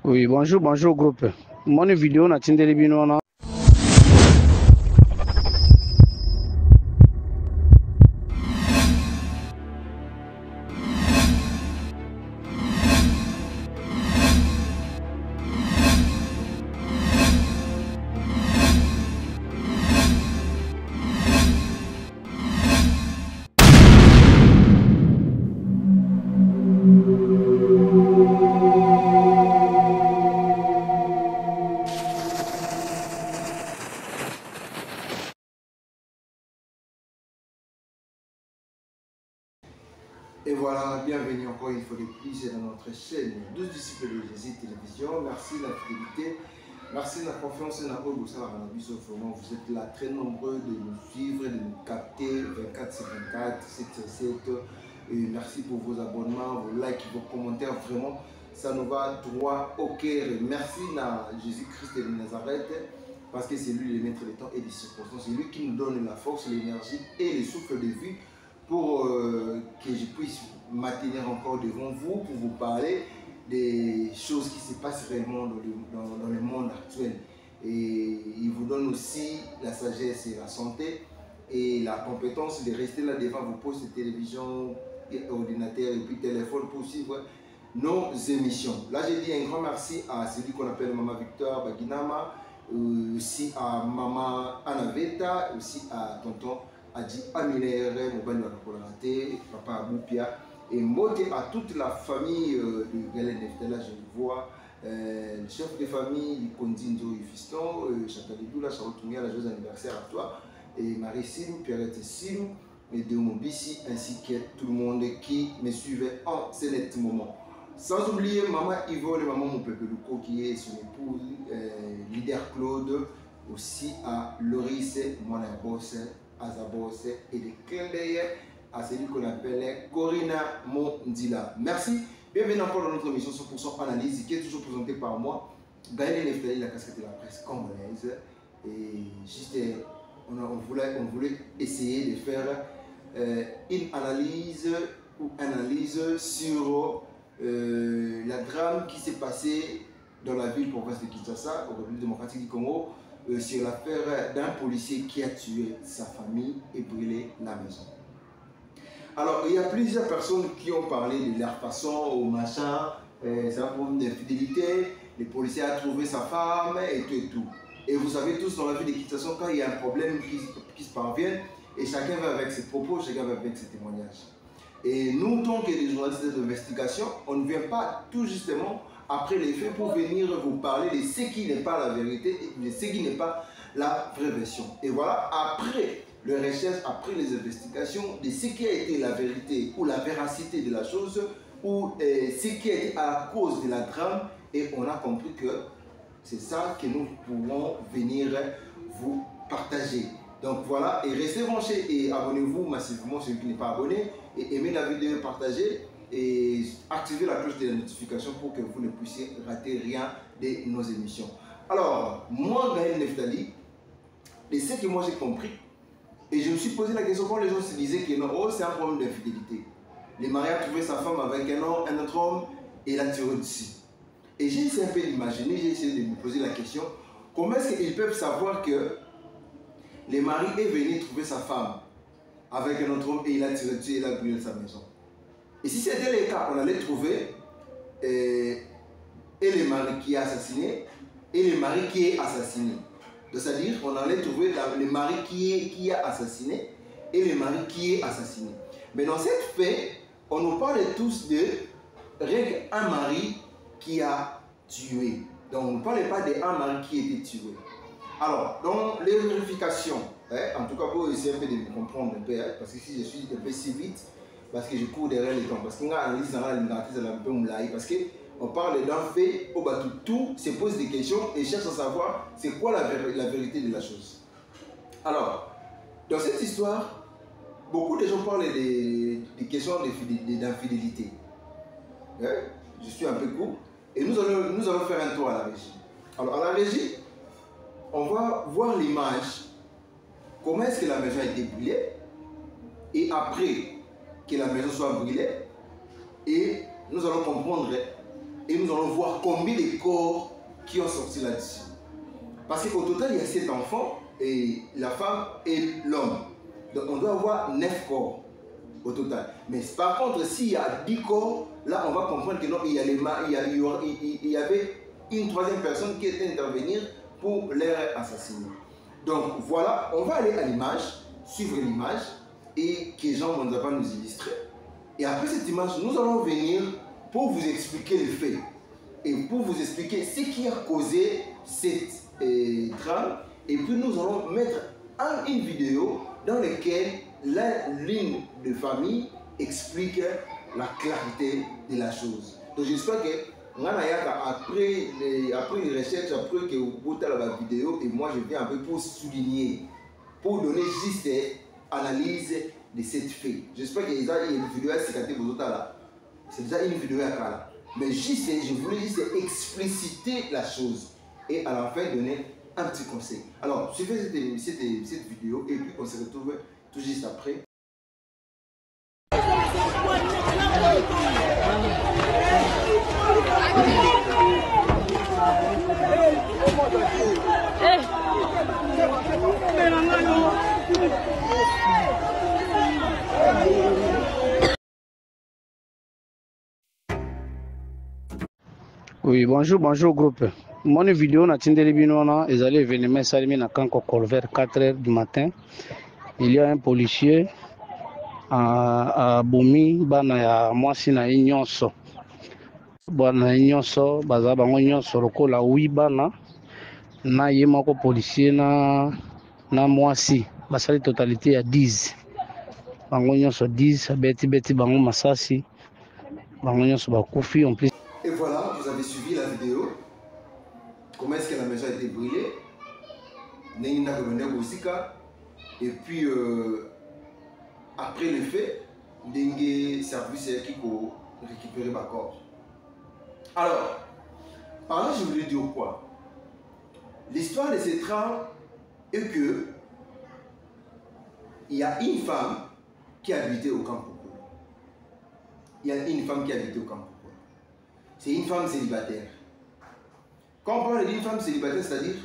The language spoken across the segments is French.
Oui, bonjour, bonjour groupe. Mon vidéo na tindeli bino na Et voilà, bienvenue encore une fois de plus dans notre chaîne 12 disciples de Jésus Télévision. Merci de la fidélité, merci de la confiance et de la vraiment. Vous êtes là très nombreux de nous suivre, de nous capter 24 sur 24, 7 sur 7. Et merci pour vos abonnements, vos likes, vos commentaires. Vraiment, ça nous va droit au cœur. Merci à Jésus-Christ de Nazareth parce que c'est lui le maître des temps et des circonstances. C'est lui qui nous donne la force, l'énergie et le souffle de vie pour que je puisse maintenir encore devant vous, pour vous parler des choses qui se passent réellement dans le monde actuel. Et il vous donne aussi la sagesse et la santé et la compétence de rester là devant vos postes de télévision, ordinateur et puis téléphone pour suivre nos émissions. Là, j'ai dit un grand merci à celui qu'on appelle Maman Victor Baginama, aussi à Maman Anaveta, aussi à Tonton Adi Aminère, Mobani Wakakolate, Papa Aboupia, et moté à toute la famille de Galen Neftela, je le vois, le chef de famille, Kondindo Fiston, Chakalidoula, Charotumia, la joyeux anniversaire à toi, et Marie Sim, Pierrette Sim, et Deomobisi, ainsi que tout le monde qui me suivait en ce net moment. Sans oublier Maman Yvonne et Maman Moupepeluko qui est son épouse, leader Claude, aussi à Loris, mon boss, Azabos et de Kendeye à celui qu'on appelle Corina Mondila. Merci. Bienvenue encore dans notre émission 100% analyse qui est toujours présentée par moi, Gaël Neftali, la casquette de la presse congolaise. Et juste, on voulait essayer de faire une analyse sur la drame qui s'est passée dans la ville province de Kinshasa, au République démocratique du Congo, sur l'affaire d'un policier qui a tué sa famille et brûlé la maison. Alors, il y a plusieurs personnes qui ont parlé de leur façon au machin, c'est un problème d'infidélité, le policier a trouvé sa femme et tout et tout. Et vous savez tous dans la vie de Kinshasa, quand il y a un problème qui se parvient, et chacun va avec ses propos, chacun va avec ses témoignages. Et nous, tant que des journalistes d'investigation, on ne vient pas tout justement après les faits pour venir vous parler de ce qui n'est pas la vérité et de ce qui n'est pas la vraie version. Et voilà, après les recherches, après les investigations, de ce qui a été la vérité ou la véracité de la chose ou ce qui a été à la cause de la drame, et on a compris que c'est ça que nous pouvons venir vous partager. Donc voilà, et restez branchés et abonnez-vous massivement celui qui n'est pas abonné, et aimez la vidéo, partagez et activez la cloche de la notification pour que vous ne puissiez rater rien de nos émissions. Alors, moi, Gaël Neftali, et ce que moi j'ai compris, et je me suis posé la question quand les gens se disaient que non, oh, c'est un problème d'infidélité. Le mari a trouvé sa femme avec un autre homme et l'a tiré dessus. Et j'ai essayé un peu d'imaginer, j'ai essayé de me poser la question, comment est-ce qu'ils peuvent savoir que le mari est venu trouver sa femme avec un autre homme et il a tiré dessus et il a brûlé sa maison. Et si c'était le cas, on allait trouver et le mari qui est assassiné et le mari qui est assassiné. C'est-à-dire qu'on allait trouver le mari qui a assassiné et le mari qui est assassiné. Mais dans cette fait, on nous parle tous de règle un mari qui a tué. Donc on ne parle pas d'un mari qui a été tué. Alors, dans les vérifications, en tout cas pour essayer un peu de me comprendre un peu, parce que si je suis un peu si vite, parce que je cours derrière les temps, parce qu'on a analysé dans la parce qu'on parle d'un fait, tout se pose des questions et cherche à savoir c'est quoi la vérité de la chose. Alors, dans cette histoire, beaucoup de gens parlent des questions d'infidélité. Je suis un peu court et nous allons faire un tour à la régie. Alors, à la régie, on va voir l'image, comment est-ce que la maison a été brûlée, et après que la maison soit brûlée, et nous allons comprendre et nous allons voir combien de corps qui ont sorti là-dessus. Parce qu'au total, il y a 7 enfants, et la femme et l'homme. Donc on doit avoir 9 corps au total. Mais par contre, s'il y a 10 corps, là on va comprendre que non, il y avait une troisième personne qui était intervenir pour les assassiner. Donc voilà, on va aller à l'image, suivre l'image, et que Jean Monza va nous illustrer. Et après cette image, nous allons venir pour vous expliquer les faits et pour vous expliquer ce qui a causé cette drame. Et puis nous allons mettre une vidéo dans laquelle la ligne de famille explique la clarité de la chose. Donc j'espère que après les recherches, après que vous avez la vidéo, et moi je viens un peu pour souligner, pour donner juste analyse de cette fait. J'espère que déjà il y a une vidéo à sécurité vous autres là. C'est déjà une vidéo à là. Mais juste, je voulais juste expliciter la chose et à la fin donner un petit conseil. Alors, suivez cette vidéo et puis on se retrouve tout juste après. Oui, bonjour groupe. Mon vidéo na tindeli binona ezali événement salimi na Kanko Colvert 4h du matin. Il y a un policier à Boumi bana ya mwasi na nyonso. Bana nyonso baza bango nyonso lokola bana na ye moko policier na mwasi basali totalité ya 10. Bango nyonso 10 beti bango masasi. Bango nyonso bakufi en plus. Et voilà, vous avez suivi la vidéo. Comment est-ce que la maison a été brûlée? Et puis, après le fait, Dengue service qui pour récupérer ma corps. Alors, par là, je voulais dire quoi? L'histoire de cette trame est que il y a une femme qui habitait au camp Kokolo. Il y a une femme qui habitait au camp Kokolo. C'est une femme célibataire. Quand on parle d'une femme célibataire, c'est-à-dire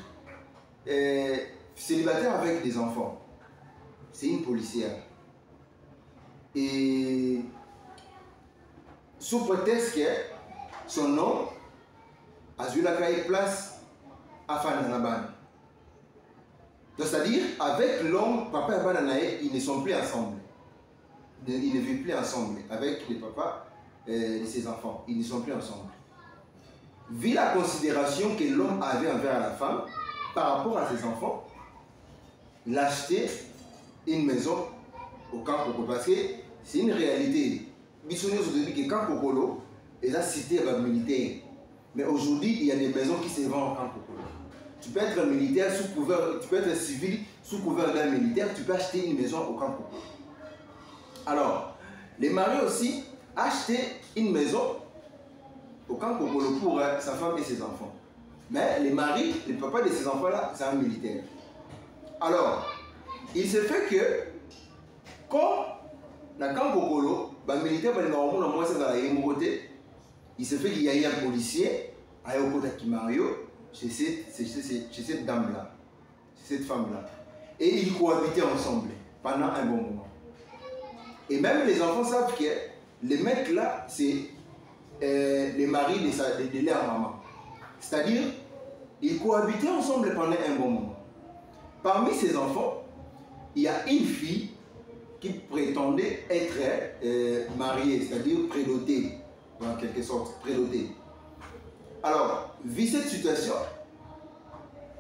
célibataire avec des enfants. C'est une policière. Et sous prétexte que son nom a joué la place à Fananaban. C'est-à-dire, avec l'homme, papa et Bananae, ils ne sont plus ensemble. Ils ne vivent plus ensemble avec les papas de ses enfants. Ils ne sont plus ensemble. Vu la considération que l'homme avait envers la femme par rapport à ses enfants, il a acheté une maison au camp Kokolo. Parce que c'est une réalité. Bissonnier aujourd'hui que camp Kokolo est la cité militaire. Mais aujourd'hui, il y a des maisons qui se vendent au camp Kokolo. Tu peux être militaire sous couvert, tu peux être civil sous couvert d'un militaire, tu peux acheter une maison au camp Kokolo. Alors, les maris aussi achetaient une maison au camp Kokolo pour sa femme et ses enfants. Mais les maris, les papas de ces enfants-là, c'est un militaire. Alors, il se fait que, quand dans le camp Kokolo, les militaires, il se fait qu'il y a eu un policier à Yokota Kimario chez cette dame-là, chez cette femme-là. Et ils cohabitaient ensemble pendant un bon moment. Et même les enfants savent que les mecs là, c'est les maris de leur maman. C'est-à-dire, ils cohabitaient ensemble pendant un bon moment. Parmi ces enfants, il y a une fille qui prétendait être mariée, c'est-à-dire prédotée, en quelque sorte, prédotée. Alors, vu cette situation,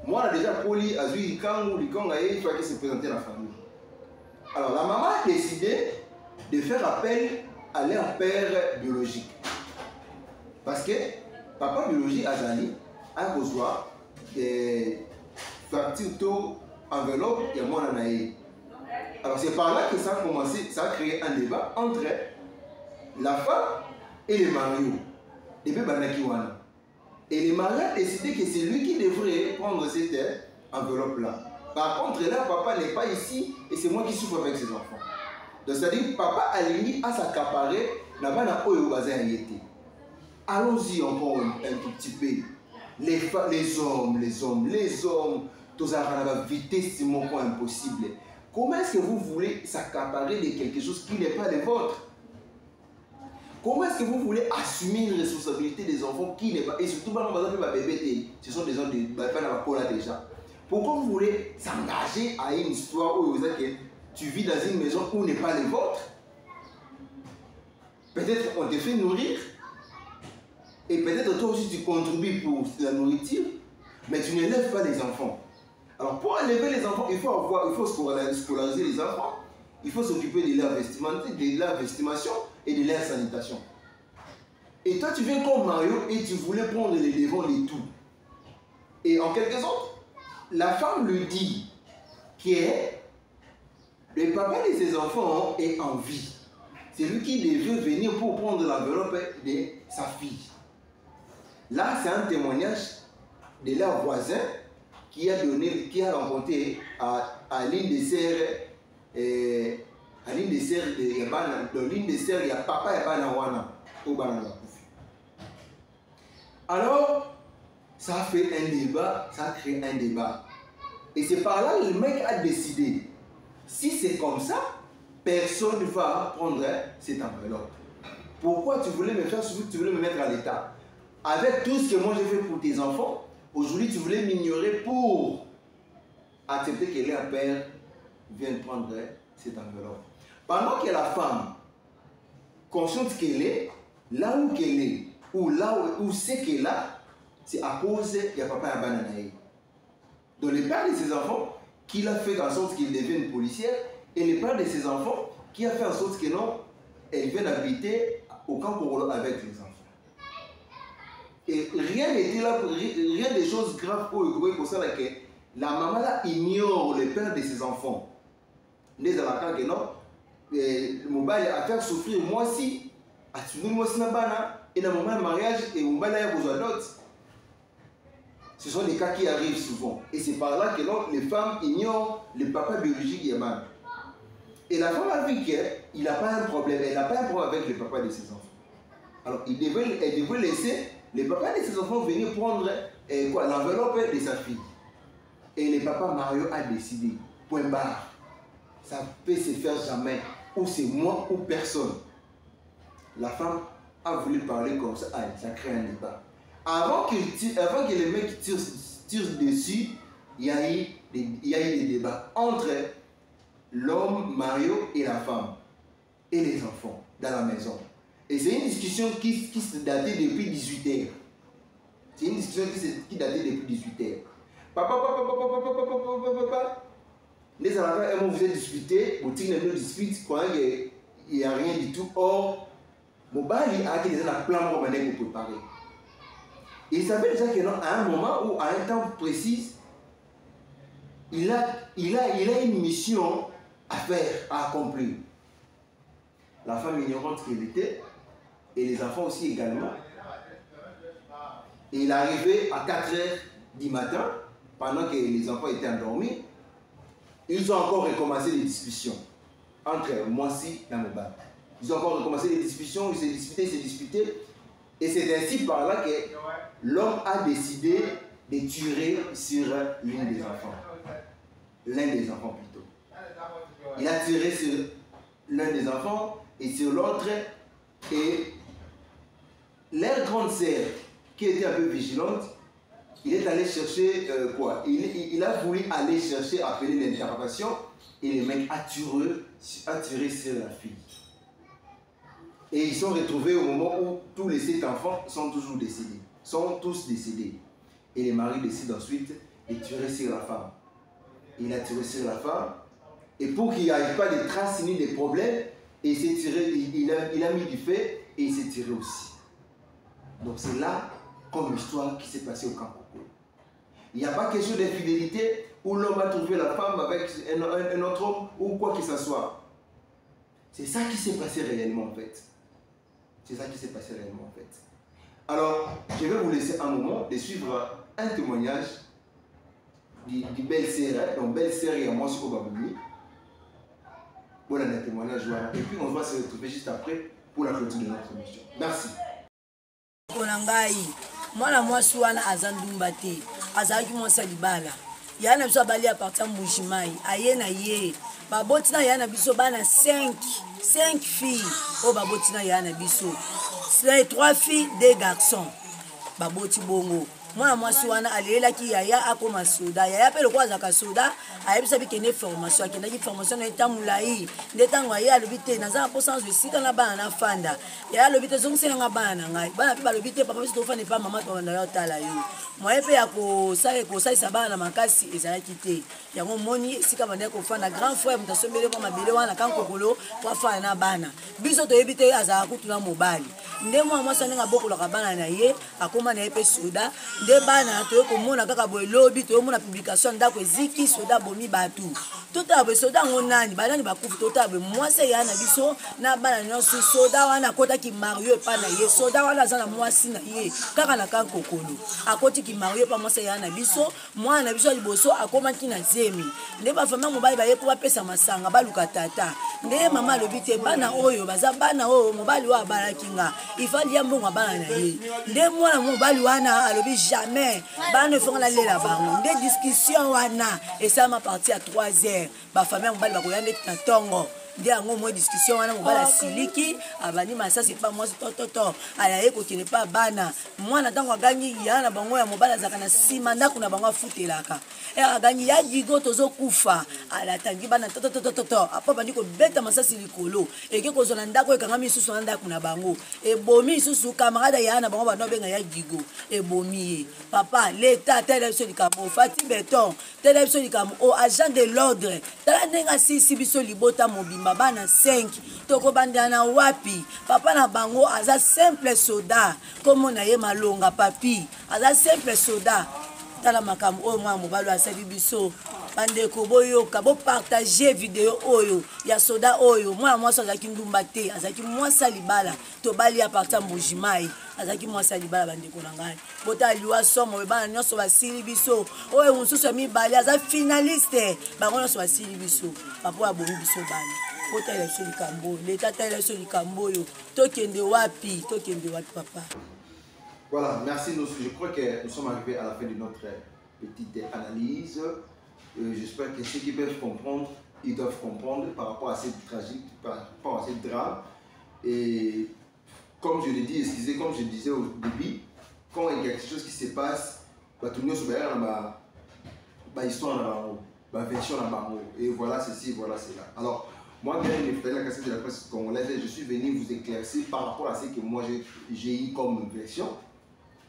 moi, déjà, pour lui, à il fallait se présenter à la famille. Alors, la maman a décidé de faire appel à leur père biologique. Parce que papa biologique Azali a besoin de factures enveloppe et mon anaïe. Alors c'est par là que ça a commencé, ça a créé un débat entre la femme et les mariés. Depuis Banakiwana. Et les mariés ont décidé que c'est lui qui devrait prendre cette enveloppe-là. Par contre, là, papa n'est pas ici et c'est moi qui souffre avec ses enfants. Donc c'est-à-dire papa Alini a s'accaparé là-bas dans Oyo Bazin Yété. allons-y encore un tout petit peu. Les hommes, tous à vitesse impossible. Comment est-ce que vous voulez s'accaparer de quelque chose qui n'est pas le vôtre? Comment est-ce que vous voulez assumer une responsabilité des enfants qui n'est pas... Et surtout, bébé, ce sont des gens de déjà. Pourquoi vous voulez s'engager à une histoire où vous êtes que tu vis dans une maison où n'est pas le vôtre? Peut-être on te fait nourrir. Et peut-être toi aussi tu contribues pour la nourriture. Mais tu n'élèves pas les enfants. Alors pour élever les enfants, il faut scolariser les enfants. Il faut s'occuper de leur vestimation et de leur sanitation. Et toi, tu viens comme Mario et tu voulais prendre les devants de tout. Et en quelque sorte, la femme lui dit que le papa de ses enfants est en vie. C'est lui qui devait venir pour prendre l'enveloppe de sa fille. Là, c'est un témoignage de leur voisin qui a rencontré à l'île des Serres. À l'île des Serres, il y a papa et Banawana au Banana. Alors, ça a fait un débat, ça a créé un débat. Et c'est par là que le mec a décidé. Si c'est comme ça, personne ne va prendre cette enveloppe. Pourquoi tu voulais me faire souffrir, tu voulais me mettre à l'état? Avec tout ce que moi j'ai fait pour tes enfants, aujourd'hui tu voulais m'ignorer pour accepter que leur père vienne prendre cette enveloppe. Pendant que la femme, consciente qu'elle est, là où qu'elle est, ou là où c'est qu'elle a, c'est à cause de papa et Bananaï. Donc le père de ses enfants, qui a fait en sorte qu'il devienne policière, et le père de ses enfants, qui a fait en sorte que non, elle vienne habiter au camp Korolo avec les enfants. Et rien n'était là, rien de choses graves pour ça que la maman là ignore le père de ses enfants. Les avocats que non, le mobile a fait souffrir moi aussi, à souffrir moi aussi et dans le moment de mariage et le mobile a besoin d'autres. Ce sont des cas qui arrivent souvent. Et c'est par là que non, les femmes ignorent le papa biologique Yaman. Et la femme a vu qu'il n'a pas un problème, elle n'a pas un problème avec le papa de ses enfants. Alors elle devait laisser le papa de ses enfants venir prendre l'enveloppe de sa fille. Et le papa Mario a décidé, point barre, ça peut se faire jamais, ou c'est moi ou personne. La femme a voulu parler comme ça, ça crée un débat. Avant que les mecs tirent dessus, il y a eu des débats entre l'homme, Mario et la femme, et les enfants dans la maison. Et c'est une discussion qui datait depuis 18h. C'est une discussion qui datait depuis 18h. Papa, les enfants vous êtes disputés, vous avez dispute, il n'y a rien du tout. Or, mon bali a été dans plan pour vous préparer. Et il savait déjà qu'à un moment ou à un temps précis, il a une mission à faire, à accomplir. La femme ignorante qu'elle était, et les enfants aussi également. Et il est arrivé à 4h du matin, pendant que les enfants étaient endormis. Ils ont encore recommencé les discussions entre moi-ci et Moba. Ils ont encore recommencé les discussions, ils s'est disputé. Et c'est ainsi par là que l'homme a décidé de tirer sur l'un des enfants. L'un des enfants plutôt. Il a tiré sur l'un des enfants et sur l'autre. Et leur grande sœur, qui était un peu vigilante, il est allé chercher il a voulu aller chercher, appeler l'intervention, et le mec a tiré sur la fille. Et ils sont retrouvés au moment où tous les 7 enfants sont toujours décédés, sont tous décédés. Et le mari décide ensuite de tirer sur la femme. Il a tiré sur la femme, et pour qu'il n'y ait pas de traces ni de problèmes, il a mis du feu et il s'est tiré aussi. Donc c'est là comme l'histoire qui s'est passée au camp Koko. Il n'y a pas question d'infidélité où l'homme a trouvé la femme avec un autre homme ou quoi que ce soit. C'est ça qui s'est passé réellement en fait. C'est ça qui s'est passé réellement en fait. Alors, je vais vous laisser un moment de suivre un témoignage du belle-sœur. Donc belle-sœur et moi sur Babouini. Voilà un témoignage. Et puis on va se retrouver juste après pour la clôture de notre émission. Merci. Konangai mwana mwasi wana azandumba te azalaki mwasi libala ya na biso abali a partir mbujimai aye na ye baboti na ya na biso bana 5 filles o baboti na ya na biso 3 filles 2 garçons baboti bongo mwana mwasi wana alelaki yaya akoma soda yaya pe lokwa azaka soda ayebisa bikende formation akendaki formation na eta mulai nde ntango aye alobi te naza na posance esika na bana na fanda yaya alobi te zongiselanga bana na ngai bana mpe balobi te papa biso tofanda epa mama tobanda yo otala yo moye mpe ya kosalisa bana na makasi ezalaki te yango moni esika bandaki kofanda grand frère moto asombeli mwa mabele wana kankokolo po afanda na bana biso toyebi te azalaka kutuna mobali nde mwana mwasi ndenge abokolaka bana na ye akóma na ye mpe soda nde bana toye komona kaka boye lobi toyomona publication ndako eziki soda bomi bato totala boye soda yango nani banani bakufi totala boye mwasi eya na biso na bana nyonso soda wana akotaki mario epa na ye soda wana aza na mwasi na ye kaka na kankokolo akotiki mario epa mwasi eya na biso mwana na biso liboso akomaki na zemi nde bafamia mobali baye mpo bapesa masanga baluka tata nde mama alobi te bana oyo baza bana oyo mobali oyo abalaki nga ifandi ya mbongo bana na ye nde mwana mobali wana alobi jamais bana efonga na lela bango nde discussion wana esalama parti ya 3 heures bafamia mobali bakoya ndeti na ntongo nde yango mwa discussion wana mobali asiliki abandi masasi epa mwasi tototo ayaye kokende pa bana mwana ntango agangi ya na bango ya mobali azalaka na nsima ndako na bango afutelaka agangi ya jigo tozokufa alatangi bana tototototo apo bandi kobeta masasi likolo eke kozwa na ndako ekangami lisusu na ndako na bango ebomi lisusu kamarade ya na bango bando benga ya jigo ebomi ye papa leta tele biso likambo fati beton tele biso likambo o agent de l'ordre tala ndenge asisi biso libota mobimba bana 5 tokobandana na wapi papa na bango aza simple soda komo na ye malonga papi aza simple soda tala makambo oyo mwana mobali asali biso bandeko boyoka bopartage video oyo ya soda oyo mwana mwasi azalaki ndumba te azalaki mwasi libala tobali ya partir mbujimai azalaki mwasi libala bandeko na ngai botala liwa somo oyo bana nyonso basili biso oyo mosusu ya mibale aza finaliste bango nyonso basili biso papa abomi biso bana botala biso likambo leta tala biso likambo oyo tokende wapi papa. Voilà, merci. Je crois que nous sommes arrivés à la fin de notre petite analyse. J'espère que ceux qui peuvent comprendre, ils doivent comprendre par rapport à cette tragique, par rapport à cette drame. Et comme je l'ai dit, excusez, comme je disais au début, quand il y a quelque chose qui se passe, tout le monde se bat dans histoire, dans version et voilà ceci, voilà cela. Alors, moi, la cassette de la presse congolaise, je suis venu vous éclaircir par rapport à ce que moi j'ai eu comme version,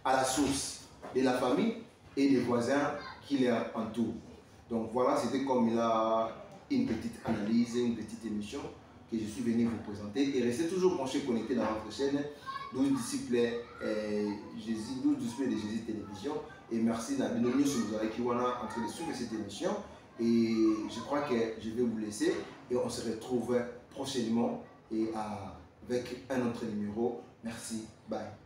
à la source de la famille et des voisins qui les entourent. Donc voilà, c'était comme il a une petite analyse, une petite émission que je suis venu vous présenter. Et restez toujours branchés, connectés dans notre chaîne 12 disciples de Jésus Télévision. Et merci d'abonner sur nous avec Iwana en train de suivre cette émission. Et je crois que je vais vous laisser et on se retrouve prochainement et avec un autre numéro. Merci, bye.